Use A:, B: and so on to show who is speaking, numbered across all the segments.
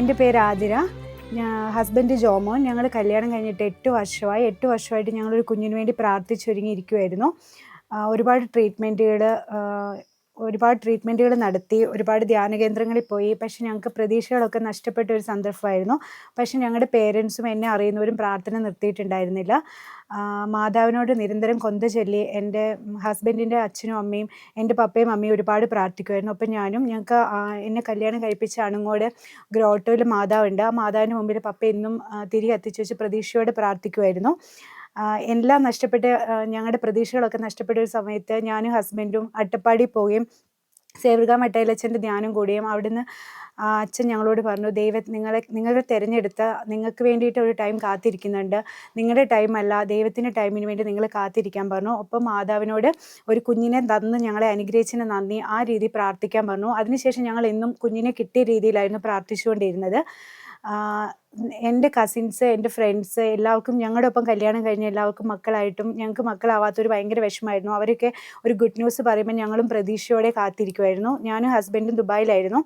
A: എൻ്റെ പേര് ആതിര. ഹസ്ബൻഡ് ജോമോൻ. ഞങ്ങൾ കല്യാണം കഴിഞ്ഞിട്ട് 8 വർഷമായി. 8 വർഷമായിട്ട് ഞങ്ങളൊരു കുഞ്ഞിന് വേണ്ടി പ്രാർത്ഥിച്ചൊരുങ്ങിയിരിക്കുമായിരുന്നു. ഒരുപാട് ട്രീറ്റ്മെൻറ്റുകൾ നടത്തി, ഒരുപാട് ധ്യാന കേന്ദ്രങ്ങളിൽ പോയി. പക്ഷെ ഞങ്ങൾക്ക് പ്രതീക്ഷകളൊക്കെ നഷ്ടപ്പെട്ട ഒരു സന്ദർഭമായിരുന്നു. പക്ഷെ ഞങ്ങളുടെ പേരൻസും എന്നെ അറിയുന്നവരും പ്രാർത്ഥന നിർത്തിയിട്ടുണ്ടായിരുന്നില്ല. മാതാവിനോട് നിരന്തരം കൊന്ത ചൊല്ലി എൻ്റെ ഹസ്ബൻഡിൻ്റെ അച്ഛനും അമ്മയും എൻ്റെ പപ്പയും അമ്മയും ഒരുപാട് പ്രാർത്ഥിക്കുമായിരുന്നു. അപ്പം ഞങ്ങൾക്ക് എന്നെ കല്യാണം കഴിപ്പിച്ച അണുങ്ങോട് ഗ്രോട്ടോയിൽ മാതാവുണ്ട്. ആ മാതാവിന് മുമ്പിൽ പപ്പ എന്നും തിരി കത്തിച്ച് വെച്ച് പ്രതീക്ഷയോടെ പ്രാർത്ഥിക്കുമായിരുന്നു. എല്ലാം നഷ്ടപ്പെട്ട് ഞങ്ങളുടെ പ്രതീക്ഷകളൊക്കെ നഷ്ടപ്പെട്ട ഒരു സമയത്ത് ഞാനും ഹസ്ബൻഡും അട്ടപ്പാടി പോവുകയും സേവ്രിക മട്ടയിലച്ഛൻ്റെ ധ്യാനം കൂടുകയും അവിടുന്ന് അച്ഛൻ ഞങ്ങളോട് പറഞ്ഞു, നിങ്ങളെ തിരഞ്ഞെടുത്ത നിങ്ങൾക്ക് വേണ്ടിയിട്ട് ഒരു ടൈം കാത്തിരിക്കുന്നുണ്ട്, നിങ്ങളുടെ ടൈമല്ല ദൈവത്തിൻ്റെ ടൈമിന് വേണ്ടി നിങ്ങൾ കാത്തിരിക്കാൻ പറഞ്ഞു. ഒപ്പം മാതാവിനോട് ഒരു കുഞ്ഞിനെ തന്ന് ഞങ്ങളെ അനുഗ്രഹിച്ചതിന് നന്ദി, ആ രീതി പ്രാർത്ഥിക്കാൻ പറഞ്ഞു. അതിനുശേഷം ഞങ്ങൾ എന്നും കുഞ്ഞിനെ കിട്ടിയ രീതിയിലായിരുന്നു പ്രാർത്ഥിച്ചുകൊണ്ടിരുന്നത്. എൻ്റെ കസിൻസ്, എൻ്റെ ഫ്രണ്ട്സ് എല്ലാവർക്കും ഞങ്ങളുടെ ഒപ്പം കല്യാണം കഴിഞ്ഞ എല്ലാവർക്കും മക്കളായിട്ടും ഞങ്ങൾക്ക് മക്കളാവാത്തൊരു ഭയങ്കര വിഷമമായിരുന്നു. അവരൊക്കെ ഒരു ഗുഡ് ന്യൂസ് പറയുമ്പോൾ ഞങ്ങളും പ്രതീക്ഷയോടെ കാത്തിരിക്കുമായിരുന്നു. ഞാനും ഹസ്ബൻഡും ദുബായിലായിരുന്നു.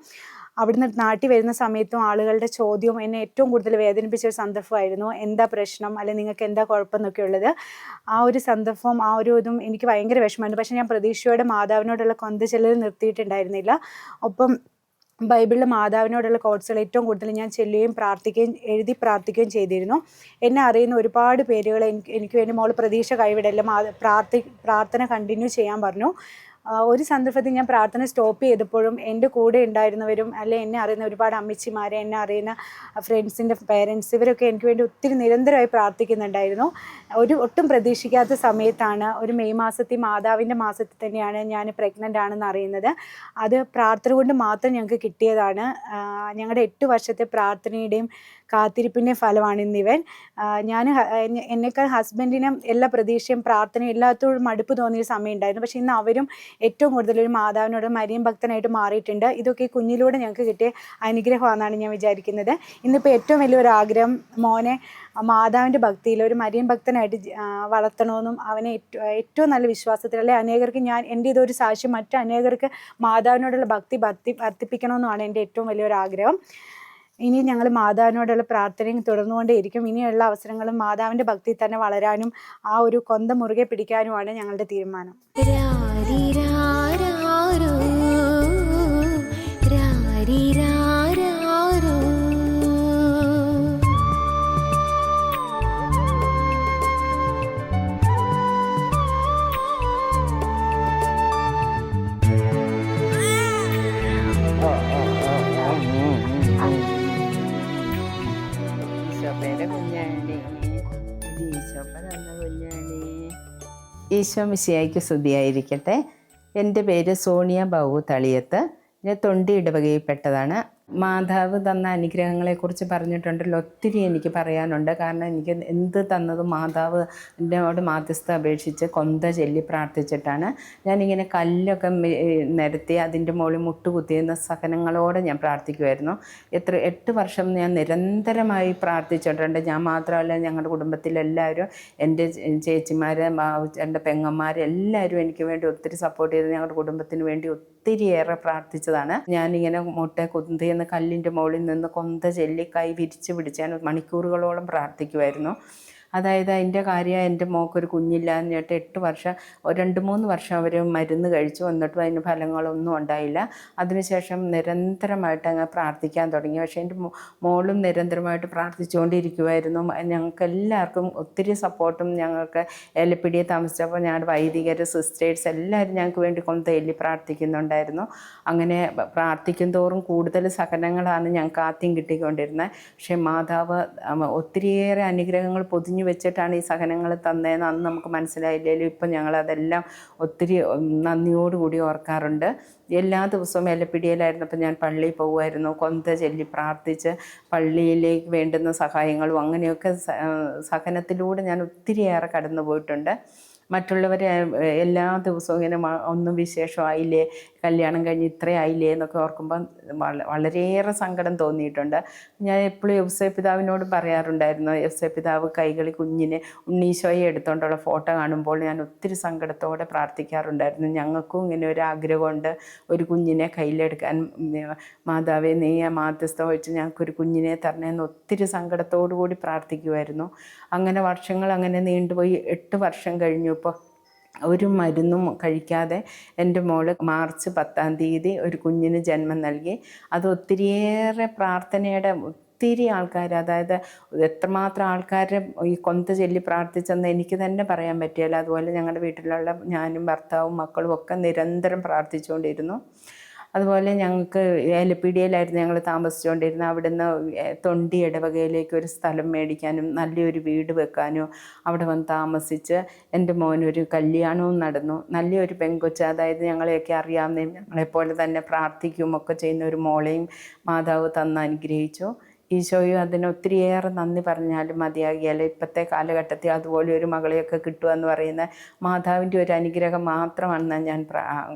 A: അവിടുന്ന് നാട്ടിൽ വരുന്ന സമയത്തും ആളുകളുടെ ചോദ്യവും എന്നെ ഏറ്റവും കൂടുതൽ വേദനിപ്പിച്ച ഒരു സന്ദർഭമായിരുന്നു. എന്താ പ്രശ്നം, അല്ലെങ്കിൽ നിങ്ങൾക്ക് എന്താ കുഴപ്പം എന്നൊക്കെ ഉള്ളത്. ആ ഒരു സന്ദർഭം, ആ ഒരു ഇതും എനിക്ക് ഭയങ്കര വിഷമമായിരുന്നു. പക്ഷേ ഞാൻ പ്രതീക്ഷയോടെ മാതാവിനോടുള്ള കൊന്ത ചെല്ലൽ നിർത്തിയിട്ടുണ്ടായിരുന്നില്ല. ഒപ്പം ബൈബിളിൽ മാതാവിനോടുള്ള കോട്സുകൾ ഏറ്റവും കൂടുതൽ ഞാൻ ചൊല്ലുകയും എഴുതി പ്രാർത്ഥിക്കുകയും ചെയ്തിരുന്നു. എന്നെ അറിയുന്ന ഒരുപാട് പേരുകൾ എനിക്ക് വേണ്ടി മോൾ പ്രതീക്ഷ കൈവിടല്ല, പ്രാർത്ഥന കണ്ടിന്യൂ ചെയ്യാൻ പറഞ്ഞു. ഒരു സന്ദർഭത്തിൽ ഞാൻ പ്രാർത്ഥന സ്റ്റോപ്പ് ചെയ്തപ്പോഴും എൻ്റെ കൂടെ ഉണ്ടായിരുന്നവരും അല്ലെങ്കിൽ എന്നെ അറിയുന്ന ഒരുപാട് അമ്മച്ചിമാരെ, എന്നെ അറിയുന്ന ഫ്രണ്ട്സിൻ്റെ പേരൻസ്, ഇവരൊക്കെ എനിക്ക് വേണ്ടി ഒത്തിരി നിരന്തരമായി പ്രാർത്ഥിക്കുന്നുണ്ടായിരുന്നു. ഒട്ടും പ്രതീക്ഷിക്കാത്ത സമയത്താണ്, ഒരു മെയ് മാസത്തിൽ മാതാവിൻ്റെ മാസത്തിൽ തന്നെയാണ് ഞാൻ പ്രഗ്നൻ്റ് ആണെന്ന് അറിയുന്നത്. അത് പ്രാർത്ഥന കൊണ്ട് മാത്രം ഞങ്ങൾക്ക് കിട്ടിയതാണ്. ഞങ്ങളുടെ 8 വർഷത്തെ പ്രാർത്ഥനയുടെയും കാത്തിരിപ്പിൻ്റെ ഫലമാണ് ഇന്നിവൻ. എന്നേക്കാൾ ഹസ്ബൻഡിനും എല്ലാ പ്രതീക്ഷയും പ്രാർത്ഥനയും എല്ലാത്തോടും മടുപ്പ് തോന്നിയ സമയം ഉണ്ടായിരുന്നു. പക്ഷേ ഇന്ന് അവരും ഏറ്റവും കൂടുതൽ ഒരു മാതാവിനോട് മരിയൻ ഭക്തനായിട്ട് മാറിയിട്ടുണ്ട്. ഇതൊക്കെ ഈ കുഞ്ഞിലൂടെ ഞങ്ങൾക്ക് കിട്ടിയ അനുഗ്രഹമാണെന്നാണ് ഞാൻ വിചാരിക്കുന്നത്. ഇന്നിപ്പോൾ ഏറ്റവും വലിയൊരു ആഗ്രഹം മോനെ മാതാവിൻ്റെ ഭക്തിയിൽ ഒരു മരിയൻ ഭക്തനായിട്ട് വളർത്തണമെന്നും അവനെ ഏറ്റവും നല്ല വിശ്വാസത്തിൽ, അല്ലെ അനേകർക്ക് എൻ്റെ ഇതൊരു സാക്ഷ്യം മറ്റു അനേകർക്ക് മാതാവിനോടുള്ള ഭക്തി വർദ്ധിപ്പിക്കണമെന്നുമാണ് എൻ്റെ ഏറ്റവും വലിയൊരു ആഗ്രഹം. ഇനി ഞങ്ങൾ മാതാവിനോടുള്ള പ്രാർത്ഥനയും തുടർന്നുകൊണ്ടേയിരിക്കും. ഇനിയുള്ള അവസരങ്ങളും മാതാവിൻ്റെ ഭക്തി തന്നെ വളരാനും ആ ഒരു കൊന്ത മുറുകെ പിടിക്കാനുമാണ് ഞങ്ങളുടെ തീരുമാനം.
B: ഈശോ മിശിഹായ്ക്ക് സ്തുതിയായിരിക്കട്ടെ. എൻ്റെ പേര് സോണിയ ബാബു തളിയത്ത്. ഞാൻ തൊണ്ടി ഇടവകയിൽപ്പെട്ടതാണ്. മാതാവ് തന്ന അനുഗ്രഹങ്ങളെക്കുറിച്ച് പറഞ്ഞിട്ടുണ്ടല്ലോ, ഒത്തിരി എനിക്ക് പറയാനുണ്ട്. കാരണം എനിക്ക് എന്ത് തന്നതും മാതാവ് എന്നോട് മാധ്യസ്ഥ അപേക്ഷിച്ച് കൊന്ത ചൊല്ലി പ്രാർത്ഥിച്ചിട്ടാണ്. ഞാനിങ്ങനെ കല്ലൊക്കെ നിരത്തി അതിൻ്റെ മുകളിൽ മുട്ടുകുത്തിയുന്ന സഹനങ്ങളോടെ ഞാൻ പ്രാർത്ഥിക്കുമായിരുന്നു. 8 വർഷം ഞാൻ നിരന്തരമായി പ്രാർത്ഥിച്ചിട്ടുണ്ട്. ഞാൻ മാത്രമല്ല, ഞങ്ങളുടെ കുടുംബത്തിലെല്ലാവരും, എൻ്റെ ചേച്ചിമാർ, എൻ്റെ പെങ്ങന്മാർ എല്ലാവരും എനിക്ക് വേണ്ടി ഒത്തിരി സപ്പോർട്ട് ചെയ്ത് ഞങ്ങളുടെ കുടുംബത്തിന് വേണ്ടി ഒത്തിരിയേറെ പ്രാർത്ഥിച്ചതാണ്. ഞാനിങ്ങനെ മുട്ട കുന്തിയെന്ന് കല്ലിൻ്റെ മുകളിൽ നിന്ന് കൊന്ത ചൊല്ലി കൈ വിരിച്ച് പിടിച്ച് ഞാൻ മണിക്കൂറുകളോളം പ്രാർത്ഥിക്കുമായിരുന്നു. അതായത് അതിൻ്റെ കാര്യം, എൻ്റെ മോക്കൊരു കുഞ്ഞില്ലാന്ന് കേട്ട് 8 വർഷം 2-3 വർഷം അവർ മരുന്ന് കഴിച്ചു, എന്നിട്ടും അതിന് ഫലങ്ങളൊന്നും ഉണ്ടായില്ല. അതിനുശേഷം നിരന്തരമായിട്ട് അങ്ങ് പ്രാർത്ഥിക്കാൻ തുടങ്ങി. പക്ഷേ എൻ്റെ മോളും നിരന്തരമായിട്ട് പ്രാർത്ഥിച്ചുകൊണ്ടിരിക്കുമായിരുന്നു. ഞങ്ങൾക്ക് എല്ലാവർക്കും ഒത്തിരി സപ്പോർട്ടും, ഞങ്ങൾക്ക് ഏലപ്പിടിയെ താമസിച്ചപ്പോൾ ഞങ്ങളുടെ വൈദികർ, സിസ്റ്റേഴ്സ് എല്ലാവരും ഞങ്ങൾക്ക് വേണ്ടി കൊന്തയെല്ലി പ്രാർത്ഥിക്കുന്നുണ്ടായിരുന്നു. അങ്ങനെ പ്രാർത്ഥിക്കും തോറും കൂടുതൽ സഹനങ്ങളാണ് ഞങ്ങൾക്ക് ആദ്യം കിട്ടിക്കൊണ്ടിരുന്നത്. പക്ഷേ മാതാവ് ഒത്തിരിയേറെ അനുഗ്രഹങ്ങൾ പൊതിഞ്ഞു വെച്ചിട്ടാണ് ഈ സഹനങ്ങൾ തന്നതെന്ന് അന്ന് നമുക്ക് മനസ്സിലായില്ലെങ്കിലും ഇപ്പം ഞങ്ങളതെല്ലാം ഒത്തിരി നന്ദിയോടുകൂടി ഓർക്കാറുണ്ട്. എല്ലാ ദിവസവും ഏലപ്പിടിയിലായിരുന്നപ്പോൾ ഞാൻ പള്ളിയിൽ പോകുമായിരുന്നു. കൊന്ത ചൊല്ലി പ്രാർത്ഥിച്ച് പള്ളിയിലേക്ക് വേണ്ടുന്ന സഹായങ്ങളും അങ്ങനെയൊക്കെ സഹനത്തിലൂടെ ഞാൻ ഒത്തിരിയേറെ കടന്നു പോയിട്ടുണ്ട്. മറ്റുള്ളവരെ എല്ലാ ദിവസവും ഇങ്ങനെ ഒന്നും വിശേഷമായില്ലേ, കല്യാണം കഴിഞ്ഞ് ഇത്രയായില്ലേ എന്നൊക്കെ ഓർക്കുമ്പോൾ വളരെയേറെ സങ്കടം തോന്നിയിട്ടുണ്ട്. ഞാൻ എപ്പോഴും യൗസേപ്പ് പിതാവിനോട് പറയാറുണ്ടായിരുന്നു, യൗസേപ്പ് പിതാവ് കൈകളിൽ കുഞ്ഞിനെ ഉണ്ണീശോയെ എടുത്തുകൊണ്ടുള്ള ഫോട്ടോ കാണുമ്പോൾ ഞാൻ ഒത്തിരി സങ്കടത്തോടെ പ്രാർത്ഥിക്കാറുണ്ടായിരുന്നു. ഞങ്ങൾക്കും ഇങ്ങനെ ഒരു ആഗ്രഹമുണ്ട്, ഒരു കുഞ്ഞിനെ കയ്യിലെടുക്കാൻ. മാതാവേ, നീ ആ മാധ്യസ്ഥം വഹിച്ച് ഞങ്ങൾക്കൊരു കുഞ്ഞിനെ തരണേന്ന് ഒത്തിരി സങ്കടത്തോടു കൂടി പ്രാർത്ഥിക്കുമായിരുന്നു. അങ്ങനെ വർഷങ്ങൾ അങ്ങനെ നീണ്ടുപോയി. 8 വർഷം കഴിഞ്ഞു. ഇപ്പോൾ ഒരു മരുന്നും കഴിക്കാതെ എൻ്റെ മോള് മാർച്ച് 10-ാം തീയതി ഒരു കുഞ്ഞിന് ജന്മം നൽകി. അത് ഒത്തിരിയേറെ പ്രാർത്ഥനയുടെ ഒത്തിരി ആൾക്കാർ, അതായത് എത്രമാത്രം ആൾക്കാർ ഈ കൊന്ത ചൊല്ലി പ്രാർത്ഥിച്ചെന്ന് എനിക്ക് തന്നെ പറയാൻ പറ്റില്ല. അതുപോലെ ഞങ്ങളുടെ വീട്ടിലുള്ള ഞാനും ഭർത്താവും മക്കളും ഒക്കെ നിരന്തരം പ്രാർത്ഥിച്ചുകൊണ്ടിരുന്നു. അതുപോലെ ഞങ്ങൾക്ക് ഏലപ്പീടിയയിലായിരുന്നു ഞങ്ങൾ താമസിച്ചുകൊണ്ടിരുന്നത്. അവിടുന്ന് തൊണ്ടി ഇടവകയിലേക്ക് ഒരു സ്ഥലം മേടിക്കാനും നല്ലൊരു വീട് വെക്കാനും അവിടെ വന്ന് താമസിച്ച് എൻ്റെ മോനൊരു കല്യാണവും നടന്നു. നല്ലൊരു പെൺകൊച്ച്, അതായത് ഞങ്ങളെയൊക്കെ അറിയാവുന്ന, ഞങ്ങളെപ്പോലെ തന്നെ പ്രാർത്ഥിക്കുകയും ഒക്കെ ചെയ്യുന്ന ഒരു മോളെയും മാതാവ് തന്ന് അനുഗ്രഹിച്ചു. ഈശോയും അതിന് ഒത്തിരിയേറെ നന്ദി പറഞ്ഞാലും മതിയാകിയാൽ. ഇപ്പോഴത്തെ കാലഘട്ടത്തിൽ അതുപോലെ ഒരു മകളെയൊക്കെ കിട്ടുക എന്ന് പറയുന്ന മാതാവിൻ്റെ ഒരു അനുഗ്രഹം മാത്രമാണെന്ന് ഞാൻ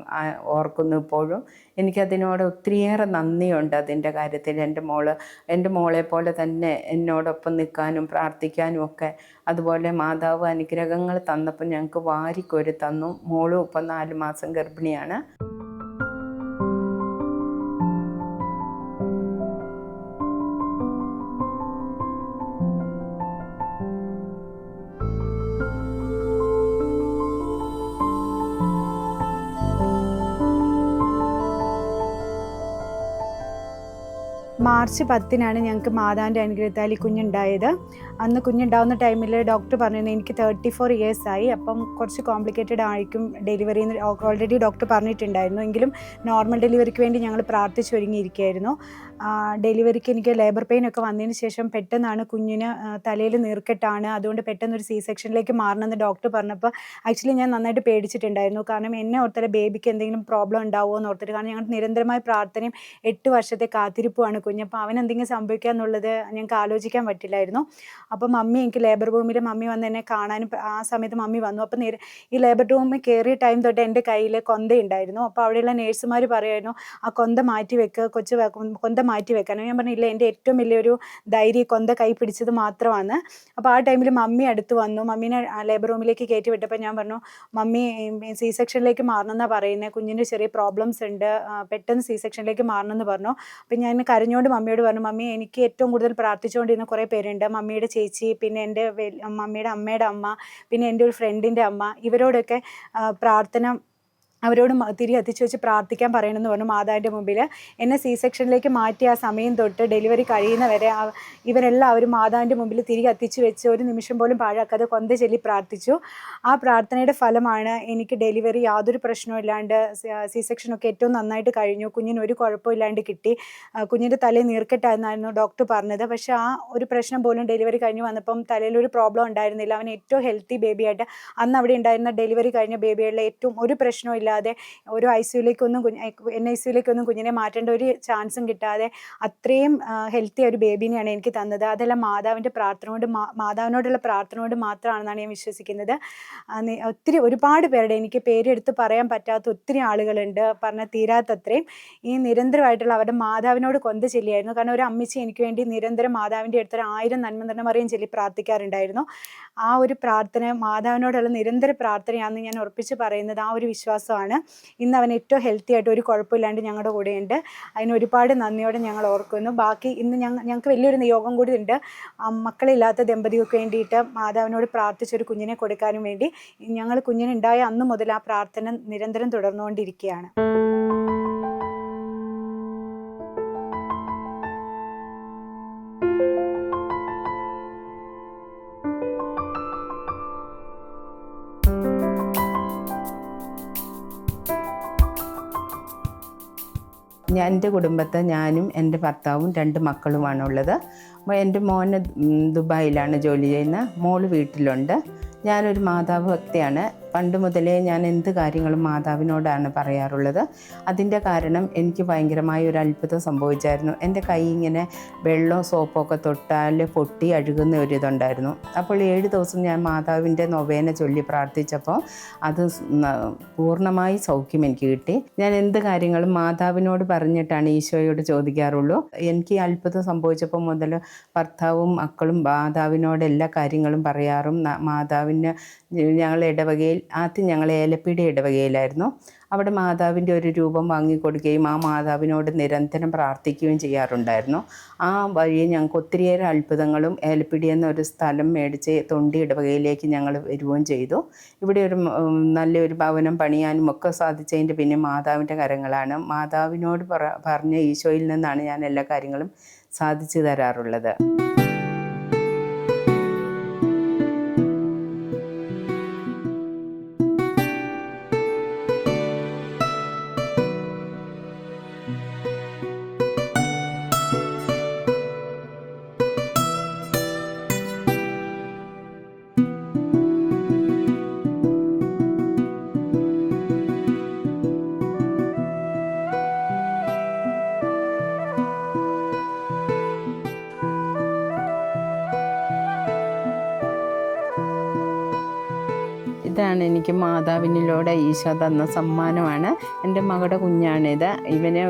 B: ഓർക്കുന്നു ഇപ്പോഴും. എനിക്കതിനോട് ഒത്തിരിയേറെ നന്ദിയുണ്ട് അതിൻ്റെ കാര്യത്തിൽ. എൻ്റെ മോളെ പോലെ തന്നെ എന്നോടൊപ്പം നിൽക്കാനും പ്രാർത്ഥിക്കാനും ഒക്കെ. അതുപോലെ മാതാവ് അനുഗ്രഹങ്ങൾ തന്നപ്പോൾ ഞങ്ങൾക്ക് വാരിക്കോരി തന്നു. മോളും ഇപ്പം 4 മാസം ഗർഭിണിയാണ്.
A: മാർച്ച് 10-നാണ് ഞങ്ങൾക്ക് മാതാവിൻ്റെ അനുഗ്രഹത്താൽ ഈ കുഞ്ഞുണ്ടായത്. അന്ന് കുഞ്ഞുണ്ടാവുന്ന ടൈമിൽ ഡോക്ടർ പറഞ്ഞിരുന്നു എനിക്ക് 34 ഇയേഴ്സ് ആയി, അപ്പം കുറച്ച് കോംപ്ലിക്കേറ്റഡ് ആയിരിക്കും ഡെലിവറി എന്ന് ഓൾറെഡി ഡോക്ടർ പറഞ്ഞിട്ടുണ്ടായിരുന്നു. എങ്കിലും നോർമൽ ഡെലിവറിക്ക് വേണ്ടി ഞങ്ങൾ പ്രാർത്ഥിച്ചൊരുങ്ങിയിരിക്കുകയായിരുന്നു. ഡെലിവറിക്ക് എനിക്ക് ലേബർ പെയിൻ ഒക്കെ വന്നതിന് ശേഷം പെട്ടെന്നാണ് കുഞ്ഞിന് തലയിൽ നീർക്കെട്ടാണ്, അതുകൊണ്ട് പെട്ടെന്നൊരു സി സെക്ഷനിലേക്ക് മാറണമെന്ന് ഡോക്ടർ പറഞ്ഞപ്പോൾ ആക്ച്വലി ഞാൻ നന്നായിട്ട് പേടിച്ചിട്ടുണ്ടായിരുന്നു. കാരണം എന്നെ ഓർത്തല്ല ബേബിക്ക് എന്തെങ്കിലും പ്രോബ്ലം ഉണ്ടാവുമോ എന്ന് ഓർത്തിട്ട്. കാരണം ഞങ്ങൾ നിരന്തരമായ പ്രാർത്ഥനയും 8 വർഷത്തെ കാത്തിരിപ്പുമാണ് കുഞ്ഞ്. അപ്പോൾ അവൻ എന്തെങ്കിലും സംഭവിക്കുക എന്നുള്ളത് ഞങ്ങൾക്ക് ആലോചിക്കാൻ പറ്റില്ലായിരുന്നു. അപ്പോൾ മമ്മി എനിക്ക് ലേബർ റൂമിൽ മമ്മി വന്ന് എന്നെ കാണാനും ആ സമയത്ത് മമ്മി വന്നു. അപ്പോൾ ഈ ലേബർ റൂമിൽ കയറിയ ടൈം തൊട്ട് എൻ്റെ കയ്യിൽ കൊന്തയുണ്ടായിരുന്നു. അപ്പോൾ അവിടെയുള്ള നേഴ്സുമാർ പറയുമായിരുന്നു ആ കൊന്ത മാറ്റി വെക്കുക, കൊന്ത മാറ്റി വെക്കാനും. ഞാൻ പറഞ്ഞില്ല, എൻ്റെ ഏറ്റവും വലിയൊരു ധൈര്യം കൊന്ത കൈ പിടിച്ചത് മാത്രമാണ്. അപ്പോൾ ആ ടൈമിൽ മമ്മി അടുത്ത് വന്നു. മമ്മീനെ ലേബർ റൂമിലേക്ക് കയറ്റി വിട്ടപ്പോൾ ഞാൻ പറഞ്ഞു, മമ്മി സി സെക്ഷനിലേക്ക് മാറണമെന്നാണ് പറയുന്നത്, കുഞ്ഞിൻ്റെ ചെറിയ പ്രോബ്ലംസ് ഉണ്ട്, പെട്ടെന്ന് സി സെക്ഷനിലേക്ക് മാറണമെന്ന് പറഞ്ഞു. അപ്പം ഞാൻ കരഞ്ഞുകൊണ്ട് മമ്മിയോട് പറഞ്ഞു, മമ്മി എനിക്ക് ഏറ്റവും കൂടുതൽ പ്രാർത്ഥിച്ചുകൊണ്ടിരുന്ന കുറേ പേരുണ്ട്, മമ്മിയുടെ ചേച്ചി, പിന്നെ എൻ്റെ മമ്മിയുടെ അമ്മയുടെ അമ്മ, പിന്നെ എൻ്റെ ഒരു ഫ്രണ്ടിൻ്റെ അമ്മ, ഇവരോടൊക്കെ പ്രാർത്ഥന അവരോട് തിരി എത്തിച്ച് വെച്ച് പ്രാർത്ഥിക്കാൻ പറയണമെന്ന് പറഞ്ഞു മാതാവിൻ്റെ മുമ്പിൽ. എന്നെ സി സെക്ഷനിലേക്ക് മാറ്റിയ ആ സമയം തൊട്ട് ഡെലിവറി കഴിയുന്നവരെ ഇവരെല്ലാവരും മാതാവിൻ്റെ മുമ്പിൽ തിരികെ എത്തിച്ച് വെച്ച് ഒരു നിമിഷം പോലും പാഴാക്കാതെ കൊന്ത ചൊല്ലി പ്രാർത്ഥിച്ചു. ആ പ്രാർത്ഥനയുടെ ഫലമാണ് എനിക്ക് ഡെലിവറി യാതൊരു പ്രശ്നവും ഇല്ലാണ്ട്, സി സെക്ഷനൊക്കെ ഏറ്റവും നന്നായിട്ട് കഴിഞ്ഞു. കുഞ്ഞിന് ഒരു കുഴപ്പമില്ലാണ്ട് കിട്ടി. കുഞ്ഞിൻ്റെ തലയിൽ നീർക്കെട്ടായിരുന്നു ഡോക്ടർ പറഞ്ഞത്. പക്ഷേ ആ ഒരു പ്രശ്നം പോലും ഡെലിവറി കഴിഞ്ഞ് വന്നപ്പം തലയിലൊരു പ്രോബ്ലം ഉണ്ടായിരുന്നില്ല. അവൻ ഏറ്റവും ഹെൽത്തി ബേബിയായിട്ട് അന്ന് അവിടെ ഉണ്ടായിരുന്ന ഡെലിവറി കഴിഞ്ഞ ബേബികളിലെ ഏറ്റവും ഒരു പ്രശ്നവും ഇല്ലാതെ, ഒരു NICUലേക്കൊന്നും കുഞ്ഞിനെ മാറ്റേണ്ട ഒരു ചാൻസും കിട്ടാതെ അത്രയും ഹെൽത്തി ഒരു ബേബിനെയാണ് എനിക്ക് തന്നത്. അതെല്ലാം മാതാവിൻ്റെ പ്രാർത്ഥന കൊണ്ട്, മാതാവിനോടുള്ള പ്രാർത്ഥന കൊണ്ട് മാത്രമാണെന്നാണ് ഞാൻ വിശ്വസിക്കുന്നത്. ഒരുപാട് പേരുടെ, എനിക്ക് പേരെടുത്ത് പറയാൻ പറ്റാത്ത ഒത്തിരി ആളുകളുണ്ട്, പറഞ്ഞാൽ തീരാത്തത്രയും. ഈ നിരന്തരമായിട്ടുള്ള അവരുടെ മാതാവിനോട് കൊന്ത ചൊല്ലിയായിരുന്നു. കാരണം ഒരു അമ്മച്ചി എനിക്ക് വേണ്ടി നിരന്തരം മാതാവിൻ്റെ അടുത്തൊരു 1000 നന്മ നിറഞ്ഞ മറിയം ചൊല്ലി പ്രാർത്ഥിക്കാറുണ്ടായിരുന്നു. ആ ഒരു പ്രാർത്ഥന, മാതാവിനോടുള്ള നിരന്തര പ്രാർത്ഥനയാണെന്ന് ഞാൻ ഉറപ്പിച്ച് പറയുന്നത്. ആ ഒരു വിശ്വാസമാണ്. ഇന്ന് അവൻ ഏറ്റവും ഹെൽത്തി ആയിട്ട് ഒരു കുഴപ്പമില്ലാണ്ട് ഞങ്ങളുടെ കൂടെയുണ്ട്. അതിന് ഒരുപാട് നന്ദിയോടെ ഞങ്ങൾ ഓർക്കുന്നു. ബാക്കി ഇന്ന് ഞങ്ങൾക്ക് വലിയൊരു നിയോഗം കൂടി ഉണ്ട്. മക്കളില്ലാത്ത ദമ്പതികൾക്ക് വേണ്ടിയിട്ട് മാതാവിനോട് പ്രാർത്ഥിച്ചൊരു കുഞ്ഞിനെ കൊടുക്കാനും വേണ്ടി. ഞങ്ങൾ കുഞ്ഞിനുണ്ടായ അന്ന് മുതൽ ആ പ്രാർത്ഥന നിരന്തരം തുടർന്നുകൊണ്ടിരിക്കുകയാണ്.
B: എൻ്റെ കുടുംബത്തെ ഞാനും എൻ്റെ ഭർത്താവും 2 മക്കളുമാണുള്ളത്. എൻ്റെ മോന് ദുബായിലാണ് ജോലി ചെയ്യുന്നത്, മോള് വീട്ടിലുണ്ട്. ഞാനൊരു മാതാവ് ഭക്തയാണ്. പണ്ട് മുതലേ ഞാൻ എന്ത് കാര്യങ്ങളും മാതാവിനോടാണ് പറയാറുള്ളത്. അതിൻ്റെ കാരണം എനിക്ക് ഭയങ്കരമായ ഒരു അത്ഭുതം സംഭവിച്ചായിരുന്നു. എൻ്റെ കൈ ഇങ്ങനെ വെള്ളവും സോപ്പൊക്കെ തൊട്ടാൽ പൊട്ടി അഴുകുന്ന ഒരിതുണ്ടായിരുന്നു. അപ്പോൾ 7 ദിവസം ഞാൻ മാതാവിൻ്റെ നൊവേന ചൊല്ലി പ്രാർത്ഥിച്ചപ്പോൾ അത് പൂർണ്ണമായി സൗഖ്യം എനിക്ക് കിട്ടി. ഞാൻ എന്ത് കാര്യങ്ങളും മാതാവിനോട് പറഞ്ഞിട്ടാണ് ഈശോയോട് ചോദിക്കാറുള്ളൂ. എനിക്ക് അത്ഭുതം സംഭവിച്ചപ്പോൾ മുതൽ ഭർത്താവും മക്കളും മാതാവിനോട് എല്ലാ കാര്യങ്ങളും പറയാറും മാതാവിന് ഞങ്ങൾ ഇടവകയിൽ ആദ്യം ഞങ്ങൾ ഏലപ്പീടി ഇടവകയിലായിരുന്നു. അവിടെ മാതാവിൻ്റെ ഒരു രൂപം വാങ്ങിക്കൊടുക്കുകയും ആ മാതാവിനോട് നിരന്തരം പ്രാർത്ഥിക്കുകയും ചെയ്യാറുണ്ടായിരുന്നു. ആ വഴി ഞങ്ങൾക്ക് ഒത്തിരിയേറെ അത്ഭുതങ്ങളും ഏലപ്പിടി എന്നൊരു സ്ഥലം മേടിച്ച് തൊണ്ടി ഇടവകയിലേക്ക് ഞങ്ങൾ വരികയും ചെയ്തു. ഇവിടെ ഒരു നല്ലൊരു ഭവനം പണിയാനും ഒക്കെ സാധിച്ചതിൻ്റെ പിന്നെ മാതാവിൻ്റെ കരങ്ങളാണ്. മാതാവിനോട് പറഞ്ഞ ഈശോയിൽ നിന്നാണ് ഞാൻ എല്ലാ കാര്യങ്ങളും സാധിച്ചു തരാറുള്ളത്. ഇതാണ് എനിക്ക് മാതാവിനിലൂടെ ഈശോ തന്ന സമ്മാനമാണ്. എൻ്റെ മകളുടെ കുഞ്ഞാണിത്. ഇവന്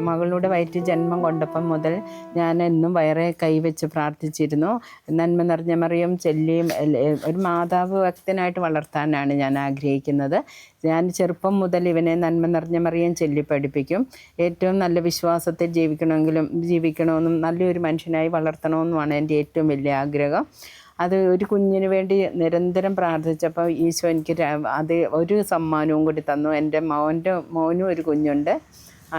B: മകളുടെ വയറ്റിൽ ജന്മം കൊണ്ടപ്പം മുതൽ ഞാൻ എന്നും വയറെ കൈവച്ച് പ്രാർത്ഥിച്ചിരുന്നു. നന്മ നിറഞ്ഞ മറിയം ചൊല്ലിയും ഒരു മാതാവ് ഭക്തനായിട്ട് വളർത്താനാണ് ഞാൻ ആഗ്രഹിക്കുന്നത്. ഞാൻ ചെറുപ്പം മുതൽ ഇവനെ നന്മ നിറഞ്ഞ മറിയം ചൊല്ലി പഠിപ്പിക്കും. ഏറ്റവും നല്ല വിശ്വാസത്തിൽ ജീവിക്കണമെന്നും നല്ലൊരു മനുഷ്യനായി വളർത്തണമെന്നുമാണ് എൻ്റെ ഏറ്റവും വലിയ ആഗ്രഹം. അത് ഒരു കുഞ്ഞിന് വേണ്ടി നിരന്തരം പ്രാർത്ഥിച്ചപ്പോൾ ഈശോ എനിക്ക് അത് ഒരു സമ്മാനവും കൂടി തന്നു. എൻ്റെ മോനും ഒരു കുഞ്ഞുണ്ട്.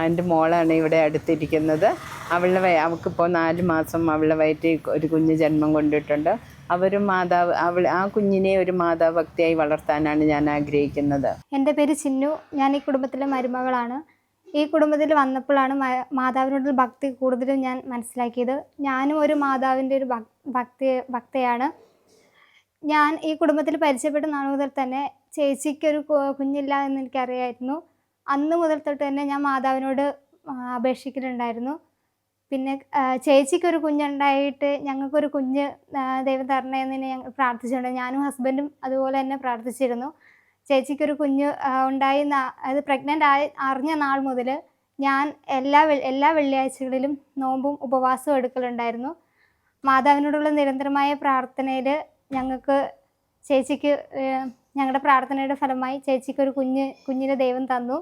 B: എൻ്റെ മോളാണ് ഇവിടെ അടുത്തിരിക്കുന്നത്. അവൾക്കിപ്പോൾ 4 മാസം അവളുടെ വയറ്റിൽ ഒരു കുഞ്ഞ് ജന്മം കൊണ്ടിട്ടുണ്ട്. ആ കുഞ്ഞിനെ ഒരു മാതാവ് ഭക്തിയായി വളർത്താനാണ് ഞാൻ ആഗ്രഹിക്കുന്നത്.
C: എൻ്റെ പേര് ചിന്നു. ഞാൻ ഈ കുടുംബത്തിലെ മരുമകളാണ്. ഈ കുടുംബത്തിൽ വന്നപ്പോഴാണ് മാതാവിനോടുള്ള ഭക്തി കൂടുതലും ഞാൻ മനസ്സിലാക്കിയത്. ഞാനും ഒരു മാതാവിൻ്റെ ഒരു ഭക്തയാണ്. ഞാൻ ഈ കുടുംബത്തിൽ പരിചയപ്പെട്ട നാൾ മുതൽ തന്നെ ചേച്ചിക്കൊരു കുഞ്ഞില്ല എന്ന് എനിക്കറിയായിരുന്നു. അന്ന് മുതൽ തൊട്ട് തന്നെ ഞാൻ മാതാവിനോട് അപേക്ഷിക്കുന്നുണ്ടായിരുന്നു. പിന്നെ ചേച്ചിക്കൊരു കുഞ്ഞുണ്ടായിട്ട് ഞങ്ങൾക്കൊരു കുഞ്ഞ് ദൈവം തരണേന്ന് ഞങ്ങൾ പ്രാർത്ഥിച്ചിട്ടുണ്ട്. ഞാനും ഹസ്ബൻഡും അതുപോലെ തന്നെ പ്രാർത്ഥിച്ചിരുന്നു. ചേച്ചിക്കൊരു കുഞ്ഞ് ഉണ്ടായി അത് പ്രഗ്നൻ്റ് അറിഞ്ഞ നാൾ മുതൽ ഞാൻ എല്ലാ വെള്ളിയാഴ്ചകളിലും നോമ്പും ഉപവാസവും എടുക്കലുണ്ടായിരുന്നു. മാതാവിനോടുള്ള നിരന്തരമായ പ്രാർത്ഥനയിൽ ഞങ്ങളുടെ പ്രാർത്ഥനയുടെ ഫലമായി ചേച്ചിക്കൊരു കുഞ്ഞിനെ ദൈവം തന്നു.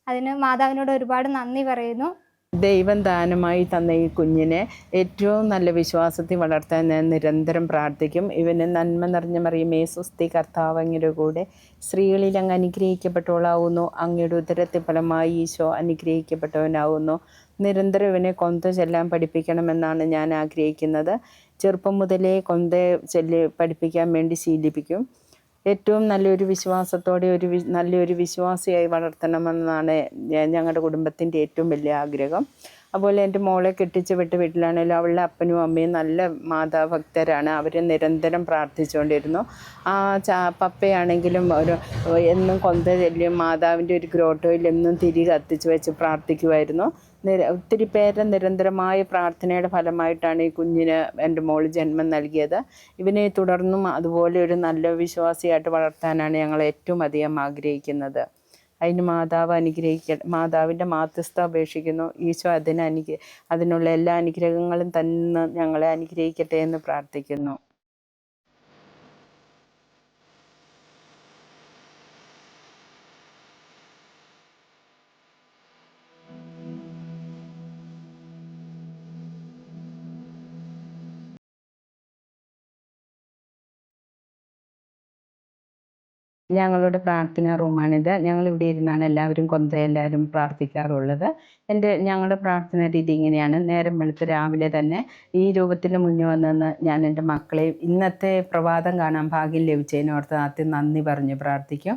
C: അതിന് മാതാവിനോട് ഒരുപാട് നന്ദി പറയുന്നു.
B: ദൈവം ദാനമായി തന്ന ഈ കുഞ്ഞിനെ ഏറ്റവും നല്ല വിശ്വാസത്തിൽ വളർത്താൻ ഞാൻ നിരന്തരം പ്രാർത്ഥിക്കും. ഇവന് നന്മ നിറഞ്ഞ മറിയമേ സ്വസ്തി, കർത്താവ് അങ്ങയുടെ കൂടെ സ്ത്രീകളിൽ അങ്ങ് അനുഗ്രഹിക്കപ്പെട്ടവളാവുന്നു. അങ്ങയുടെ ഉദരത്തിൽ ഫലമായി ഈശോ അനുഗ്രഹിക്കപ്പെട്ടവനാവുന്നു. നിരന്തരം ഇവനെ കൊന്ത ചൊല്ലാൻ പഠിപ്പിക്കണമെന്നാണ് ഞാൻ ആഗ്രഹിക്കുന്നത്. ചെറുപ്പം മുതലേ കൊന്ത ചൊല്ലി പഠിപ്പിക്കാൻ വേണ്ടി ശീലിപ്പിക്കും. ഏറ്റവും നല്ലൊരു വിശ്വാസത്തോടെ നല്ലൊരു വിശ്വാസിയായി വളർത്തണമെന്നാണ് ഞങ്ങളുടെ കുടുംബത്തിൻ്റെ ഏറ്റവും വലിയ ആഗ്രഹം. അതുപോലെ എൻ്റെ മോളെ കെട്ടിച്ച് വിട്ട വീട്ടിലാണെങ്കിലും അവളുടെ അപ്പനും അമ്മയും നല്ല മാതാഭക്തരാണ്. അവർ നിരന്തരം പ്രാർത്ഥിച്ചുകൊണ്ടിരുന്നു. പപ്പയാണെങ്കിലും എന്നും കൊന്ത ചൊല്ലിയും മാതാവിൻ്റെ ഒരു ഗ്രോട്ടോയിൽ എന്നും തിരി കത്തിച്ച് വെച്ച് പ്രാർത്ഥിക്കുമായിരുന്നു. ഒത്തിരി പേരെ നിരന്തരമായ പ്രാർത്ഥനയുടെ ഫലമായിട്ടാണ് ഈ കുഞ്ഞിന് എൻ്റെ മോൾ ജന്മം നൽകിയത്. ഇവനെ തുടർന്നും അതുപോലെ ഒരു നല്ല വിശ്വാസിയായിട്ട് വളർത്താനാണ് ഞങ്ങൾ ഏറ്റവും അധികം ആഗ്രഹിക്കുന്നത്. അതിന് മാതാവിൻ്റെ മാധ്യസ്ഥ അപേക്ഷിക്കുന്നു. ഈശോ അതിനുള്ള എല്ലാ അനുഗ്രഹങ്ങളും തന്ന് ഞങ്ങളെ അനുഗ്രഹിക്കട്ടെ എന്ന് പ്രാർത്ഥിക്കുന്നു. ഞങ്ങളുടെ പ്രാർത്ഥനാ റൂമാണിത്. ഞങ്ങളിവിടെ ഇരുന്നാണ് എല്ലാവരും പ്രാർത്ഥിക്കാറുള്ളത്. ഞങ്ങളുടെ പ്രാർത്ഥന രീതി ഇങ്ങനെയാണ്. നേരം വെളുത്ത് രാവിലെ തന്നെ ഈ രൂപത്തിൽ മുന്നേ വന്നെന്ന് ഞാൻ എൻ്റെ മക്കളെ ഇന്നത്തെ പ്രഭാതം കാണാൻ ഭാഗ്യം ലഭിച്ചതിനോർത്ത് ആദ്യം നന്ദി പറഞ്ഞ് പ്രാർത്ഥിക്കും.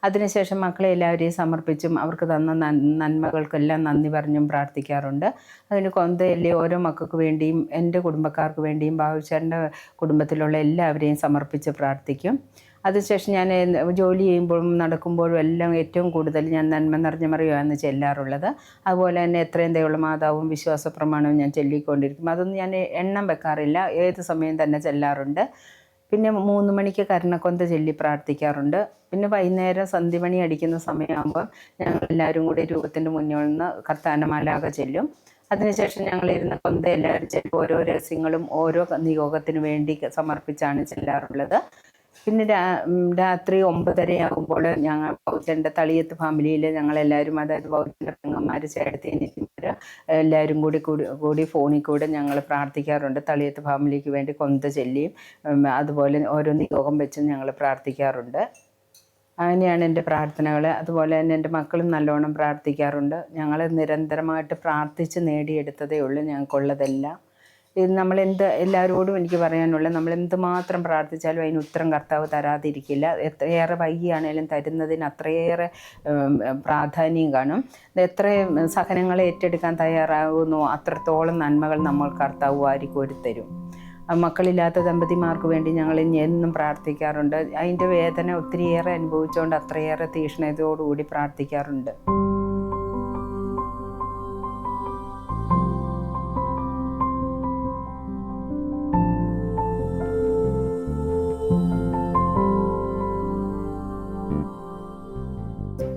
B: അതിനുശേഷം മക്കളെ എല്ലാവരെയും സമർപ്പിച്ചും അവർക്ക് തന്ന നന്മകൾക്കെല്ലാം നന്ദി പറഞ്ഞും പ്രാർത്ഥിക്കാറുണ്ട്. അതിന് കൊന്തയല്ലേ ഓരോ മക്കൾക്ക് വേണ്ടിയും എൻ്റെ കുടുംബക്കാർക്ക് വേണ്ടിയും ബാബുച്ചേട്ടൻ്റെ കുടുംബത്തിലുള്ള എല്ലാവരെയും സമർപ്പിച്ച് പ്രാർത്ഥിക്കും. അതിനുശേഷം ഞാൻ ജോലി ചെയ്യുമ്പോഴും നടക്കുമ്പോഴും എല്ലാം ഏറ്റവും കൂടുതൽ ഞാൻ നന്മ നിറഞ്ഞ മറിയുകയാണ് ചെല്ലാറുള്ളത്. അതുപോലെ തന്നെ എത്രയും ദയുള്ള മാതാവും വിശ്വാസ പ്രമാണവും ഞാൻ ചൊല്ലിക്കൊണ്ടിരിക്കും. അതൊന്നും ഞാൻ എണ്ണം വെക്കാറില്ല, ഏത് സമയം തന്നെ ചെല്ലാറുണ്ട്. പിന്നെ 3 മണിക്ക് കരുണക്കൊന്ത ചൊല്ലി പ്രാർത്ഥിക്കാറുണ്ട്. പിന്നെ വൈകുന്നേരം സന്ധ്യമണി അടിക്കുന്ന സമയമാകുമ്പോൾ ഞങ്ങൾ എല്ലാവരും കൂടി രൂപത്തിൻ്റെ മുന്നിൽ നിന്ന് കർത്താനമാലാക ചെല്ലും. അതിനുശേഷം ഞങ്ങളിരുന്ന കൊന്ത എല്ലാവരും ചെല്ലും. ഓരോ രഹസ്യങ്ങളും ഓരോ നിയോഗത്തിന് വേണ്ടി സമർപ്പിച്ചാണ് ചെല്ലാറുള്ളത്. പിന്നെ രാത്രി 9:30 ആകുമ്പോൾ ഞങ്ങൾ ബൗദ്ധൻ്റെ തളിയത്ത് ഫാമിലിയിൽ ഞങ്ങളെല്ലാവരും, അതായത് ബൗദ്ധൻ്റെ പെങ്ങന്മാർ, ചേട്ടത്തി, അനിയത്തിമാർ എല്ലാവരും കൂടി ഫോണിൽ കൂടെ ഞങ്ങൾ പ്രാർത്ഥിക്കാറുണ്ട്. തളിയത്ത് ഫാമിലിക്ക് വേണ്ടി കൊന്ത ചൊല്ലിയും അതുപോലെ ഓരോ നിയോഗം വെച്ചും ഞങ്ങൾ പ്രാർത്ഥിക്കാറുണ്ട്. അങ്ങനെയാണ് എൻ്റെ പ്രാർത്ഥനകൾ. അതുപോലെ തന്നെ എൻ്റെ മക്കളും നല്ലോണം പ്രാർത്ഥിക്കാറുണ്ട്. ഞങ്ങൾ നിരന്തരമായിട്ട് പ്രാർത്ഥിച്ച് നേടിയെടുത്തതേ ഉള്ളൂ ഞങ്ങൾക്കുള്ളതെല്ലാം. ഇത് എല്ലാവരോടും എനിക്ക് പറയാനുള്ളത്, നമ്മൾ എന്തുമാത്രം പ്രാർത്ഥിച്ചാലും അതിന് ഉത്തരം കർത്താവ് തരാതിരിക്കില്ല. എത്രയേറെ വൈകിയാണേലും തരുന്നതിന് അത്രയേറെ പ്രാധാന്യം കാണും. എത്ര സഹനങ്ങളെ ഏറ്റെടുക്കാൻ തയ്യാറാകുന്നു അത്രത്തോളം നന്മകൾ നമ്മൾ കർത്താവ് വാരിക്കോരിത്തരും. മക്കളില്ലാത്ത ദമ്പതിമാർക്ക് വേണ്ടി ഞങ്ങൾ എന്നും പ്രാർത്ഥിക്കാറുണ്ട്. അതിൻ്റെ വേദന ഒത്തിരിയേറെ അനുഭവിച്ചുകൊണ്ട് അത്രയേറെ തീക്ഷ്ണതയോടുകൂടി പ്രാർത്ഥിക്കാറുണ്ട്.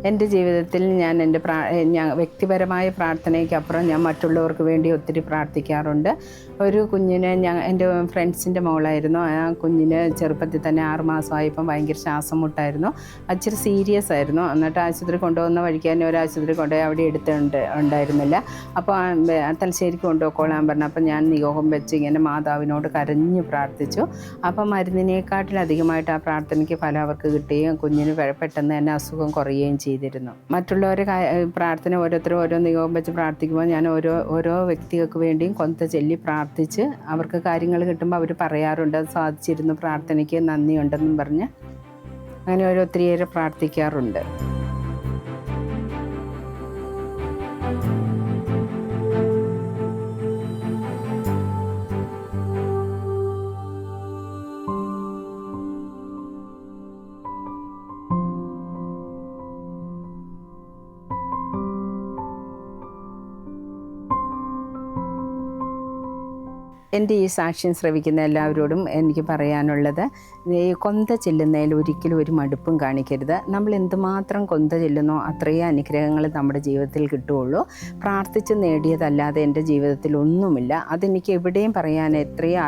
B: എൻ്റെ ജീവിതത്തിൽ ഞാൻ വ്യക്തിപരമായ പ്രാർത്ഥനയ്ക്കപ്പുറം ഞാൻ മറ്റുള്ളവർക്ക് വേണ്ടി ഒത്തിരി പ്രാർത്ഥിക്കാറുണ്ട്. ഒരു കുഞ്ഞിനെ എൻ്റെ ഫ്രണ്ട്സിൻ്റെ മോളായിരുന്നു. ആ കുഞ്ഞിന് ചെറുപ്പത്തിൽ തന്നെ 6 മാസമായപ്പം ഭയങ്കര ശ്വാസം മുട്ടായിരുന്നു. അച്ചിരി സീരിയസ് ആയിരുന്നു. എന്നിട്ട് ആശുപത്രി കൊണ്ടുപോകുന്ന വഴിക്ക് തന്നെ ഒരു ആശുപത്രി കൊണ്ടുപോയി അവിടെ ഉണ്ടായിരുന്നില്ല. അപ്പോൾ തലശ്ശേരിക്ക് കൊണ്ടുപോയിക്കോളാൻ പറഞ്ഞു. അപ്പം ഞാൻ നിയോഗം വെച്ച് ഇങ്ങനെ മാതാവിനോട് കരഞ്ഞ് പ്രാർത്ഥിച്ചു. അപ്പം മരുന്നിനേക്കാട്ടിലധികമായിട്ട് ആ പ്രാർത്ഥനയ്ക്ക് ഫലം അവർക്ക് കിട്ടുകയും കുഞ്ഞിന് പെട്ടെന്ന് തന്നെ അസുഖം കുറയുകയും ചെയ്തിരുന്നു. മറ്റുള്ളവരെ പ്രാർത്ഥന ഓരോരുത്തരും ഓരോ നിയോഗം വെച്ച് പ്രാർത്ഥിക്കുമ്പോൾ ഞാൻ ഓരോ വ്യക്തികൾക്ക് വേണ്ടിയും കൊന്ത ചൊല്ലി പ്രാർത്ഥിച്ച് അവർക്ക് കാര്യങ്ങൾ കിട്ടുമ്പോൾ അവർ പറയാറുണ്ട്, അത് സാധിച്ചിരുന്നു, പ്രാർത്ഥനയ്ക്ക് നന്ദിയുണ്ടെന്നും പറഞ്ഞ്. അങ്ങനെ ഒത്തിരിയേറെ പ്രാർത്ഥിക്കാറുണ്ട്. എൻ്റെ ഈ സാക്ഷ്യം ശ്രവിക്കുന്ന എല്ലാവരോടും എനിക്ക് പറയാനുള്ളത്, ഈ കൊന്ത ചെല്ലുന്നതിൽ ഒരിക്കലും ഒരു മടുപ്പും കാണിക്കരുത്. നമ്മൾ എന്തുമാത്രം കൊന്ത ചെല്ലുന്നോ അത്രയും അനുഗ്രഹങ്ങൾ നമ്മുടെ ജീവിതത്തിൽ കിട്ടുകയുള്ളൂ. പ്രാർത്ഥിച്ച് നേടിയതല്ലാതെ എൻ്റെ ജീവിതത്തിൽ ഒന്നുമില്ല. അതെനിക്ക് എവിടെയും പറയാൻ എത്രയും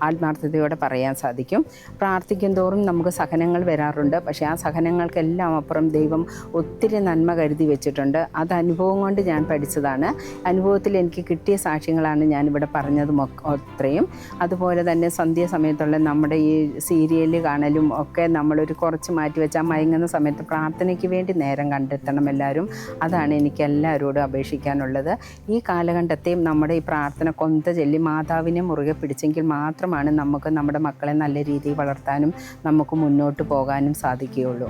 B: ആത്മാർത്ഥതയോടെ പറയാൻ സാധിക്കും. പ്രാർത്ഥിക്കും തോറും നമുക്ക് സഹനങ്ങൾ വരാറുണ്ട്. പക്ഷേ ആ സഹനങ്ങൾക്കെല്ലാം അപ്പുറം ദൈവം ഒത്തിരി നന്മ കരുതി വെച്ചിട്ടുണ്ട്. അത് അനുഭവം കൊണ്ട് ഞാൻ പഠിച്ചതാണ്. അനുഭവത്തിൽ എനിക്ക് കിട്ടിയ സാക്ഷ്യങ്ങളാണ് ഞാനിവിടെ പറഞ്ഞതും അത്രയും. അതുപോലെ തന്നെ സന്ധ്യാസമയത്തുള്ള നമ്മുടെ ഈ സീരിയൽ കാണലും ഒക്കെ നമ്മളൊരു കുറച്ച് മാറ്റി വെച്ചാൽ മയങ്ങുന്ന സമയത്ത് പ്രാർത്ഥനയ്ക്ക് വേണ്ടി നേരം കണ്ടെത്തണം എല്ലാവരും. അതാണ് എനിക്ക് എല്ലാവരോടും അപേക്ഷിക്കാനുള്ളത്. ഈ കാലഘട്ടത്തെയും നമ്മുടെ ഈ പ്രാർത്ഥന കൊന്ത ചൊല്ലി മാതാവിനെ മുറുകെ പിടിച്ചെങ്കിൽ മാത്രമാണ് നമുക്ക് നമ്മുടെ മക്കളെ നല്ല രീതിയിൽ വളർത്താനും നമുക്ക് മുന്നോട്ട് പോകാനും സാധിക്കുകയുള്ളൂ.